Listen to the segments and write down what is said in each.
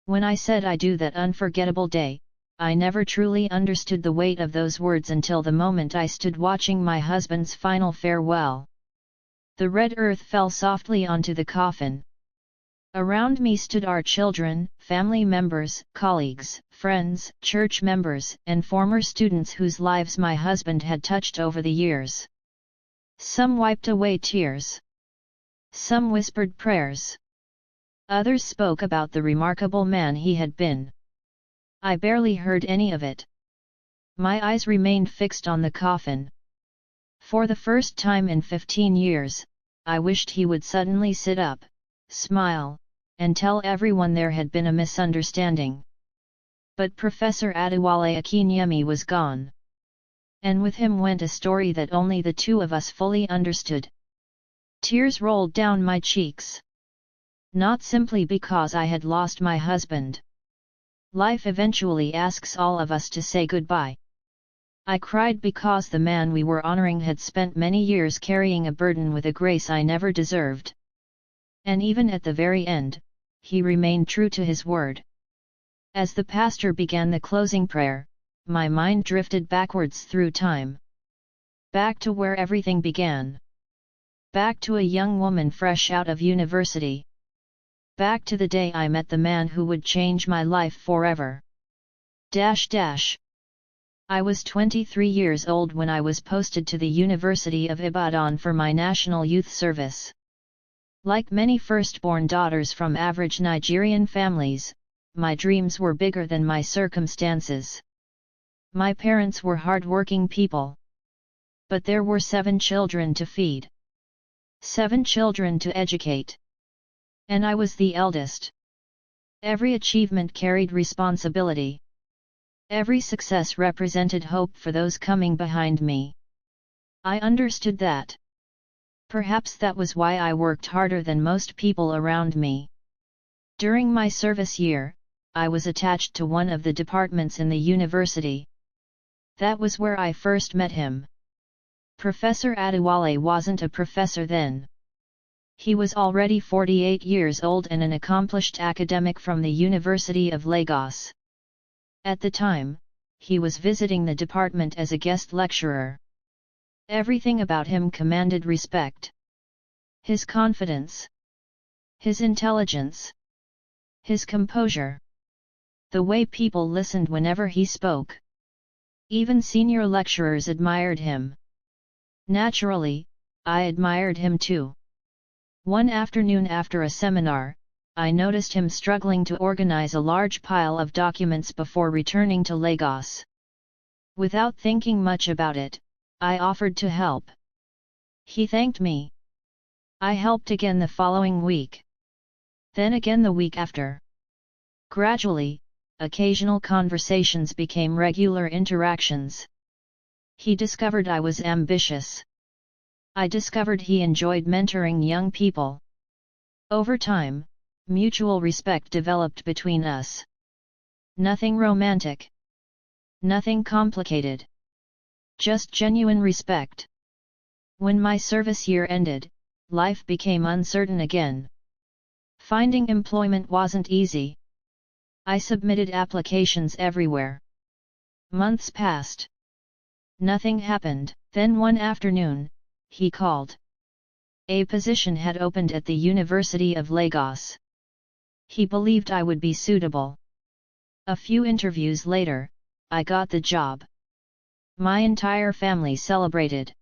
When I said I do that unforgettable day, I never truly understood the weight of those words until the moment I stood watching my husband's final farewell. The red earth fell softly onto the coffin. Around me stood our children, family members, colleagues, friends, church members, and former students whose lives my husband had touched over the years. Some wiped away tears. Some whispered prayers. Others spoke about the remarkable man he had been. I barely heard any of it. My eyes remained fixed on the coffin. For the first time in 15 years, I wished he would suddenly sit up, smile, and tell everyone there had been a misunderstanding. But Professor Adewale Akinyemi was gone. And with him went a story that only the two of us fully understood. Tears rolled down my cheeks. Not simply because I had lost my husband. Life eventually asks all of us to say goodbye. I cried because the man we were honoring had spent many years carrying a burden with a grace I never deserved. And even at the very end, he remained true to his word. As the pastor began the closing prayer, my mind drifted backwards through time. Back to where everything began. Back to a young woman fresh out of university. Back to the day I met the man who would change my life forever. I was 23 years old when I was posted to the University of Ibadan for my national youth service. Like many firstborn daughters from average Nigerian families, my dreams were bigger than my circumstances. My parents were hard-working people. But there were 7 children to feed. 7 children to educate. And I was the eldest. Every achievement carried responsibility. Every success represented hope for those coming behind me. I understood that. Perhaps that was why I worked harder than most people around me. During my service year, I was attached to one of the departments in the university. That was where I first met him. Professor Adewale wasn't a professor then. He was already 48 years old and an accomplished academic from the University of Lagos. At the time, he was visiting the department as a guest lecturer. Everything about him commanded respect. His confidence. His intelligence. His composure. The way people listened whenever he spoke. Even senior lecturers admired him. Naturally, I admired him too. One afternoon after a seminar, I noticed him struggling to organize a large pile of documents before returning to Lagos. Without thinking much about it, I offered to help. He thanked me. I helped again the following week. Then again the week after. Gradually, occasional conversations became regular interactions. He discovered I was ambitious. I discovered he enjoyed mentoring young people. Over time, mutual respect developed between us. Nothing romantic. Nothing complicated. Just genuine respect. When my service year ended, life became uncertain again. Finding employment wasn't easy. I submitted applications everywhere. Months passed. Nothing happened. Then one afternoon, he called. A position had opened at the University of Lagos. He believed I would be suitable. A few interviews later, I got the job. My entire family celebrated.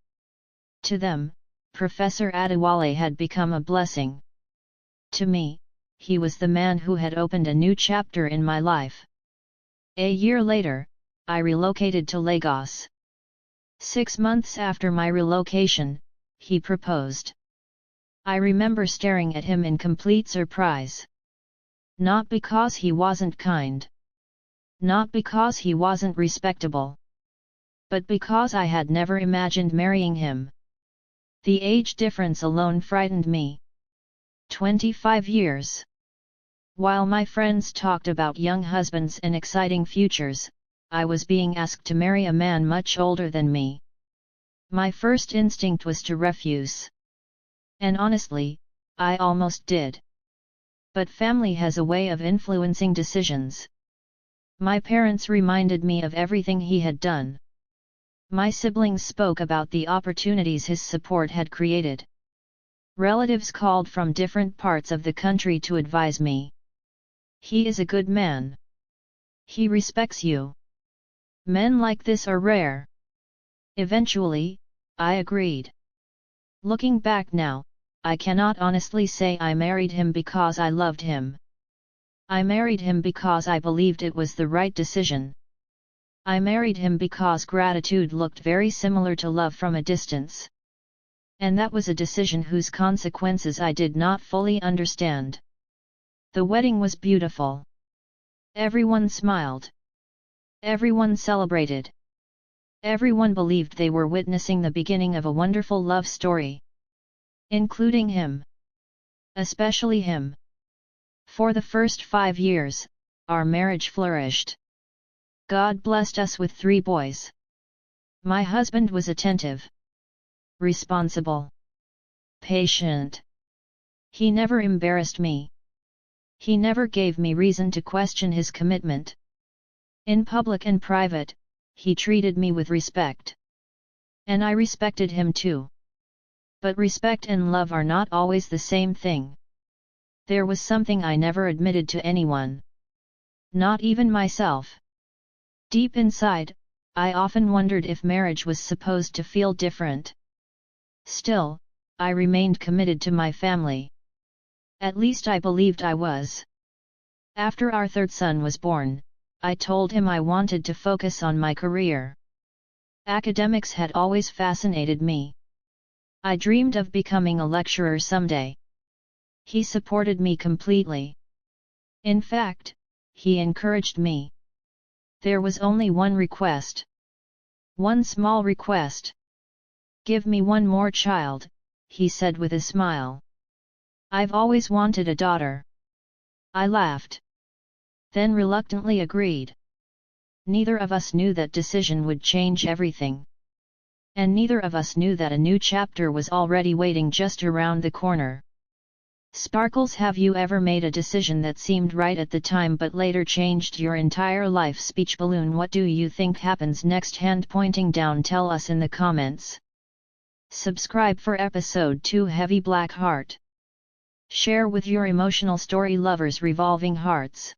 To them, Professor Adewale had become a blessing. To me, he was the man who had opened a new chapter in my life. A year later, I relocated to Lagos. 6 months after my relocation, he proposed. I remember staring at him in complete surprise. Not because he wasn't kind. Not because he wasn't respectable. But because I had never imagined marrying him. The age difference alone frightened me. 25 years. While my friends talked about young husbands and exciting futures, I was being asked to marry a man much older than me. My first instinct was to refuse. And honestly, I almost did. But family has a way of influencing decisions. My parents reminded me of everything he had done. My siblings spoke about the opportunities his support had created. Relatives called from different parts of the country to advise me. He is a good man. He respects you. Men like this are rare. Eventually, I agreed. Looking back now, I cannot honestly say I married him because I loved him. I married him because I believed it was the right decision. I married him because gratitude looked very similar to love from a distance. And that was a decision whose consequences I did not fully understand. The wedding was beautiful. Everyone smiled. Everyone celebrated. Everyone believed they were witnessing the beginning of a wonderful love story. Including him. Especially him. For the first 5 years, our marriage flourished. God blessed us with 3 boys. My husband was attentive. Responsible. Patient. He never embarrassed me. He never gave me reason to question his commitment. In public and private, he treated me with respect. And I respected him too. But respect and love are not always the same thing. There was something I never admitted to anyone. Not even myself. Deep inside, I often wondered if marriage was supposed to feel different. Still, I remained committed to my family. At least I believed I was. After our 3rd son was born, I told him I wanted to focus on my career. Academics had always fascinated me. I dreamed of becoming a lecturer someday. He supported me completely. In fact, he encouraged me. There was only one request. One small request. Give me one more child, he said with a smile. I've always wanted a daughter. I laughed. Then reluctantly agreed. Neither of us knew that decision would change everything. And neither of us knew that a new chapter was already waiting just around the corner. Sparkles, have you ever made a decision that seemed right at the time but later changed your entire life? Speech balloon. What do you think happens next? Hand pointing down. Tell us in the comments. Subscribe for episode 2 Heavy Black Heart. Share with your emotional story lovers. Revolving Hearts.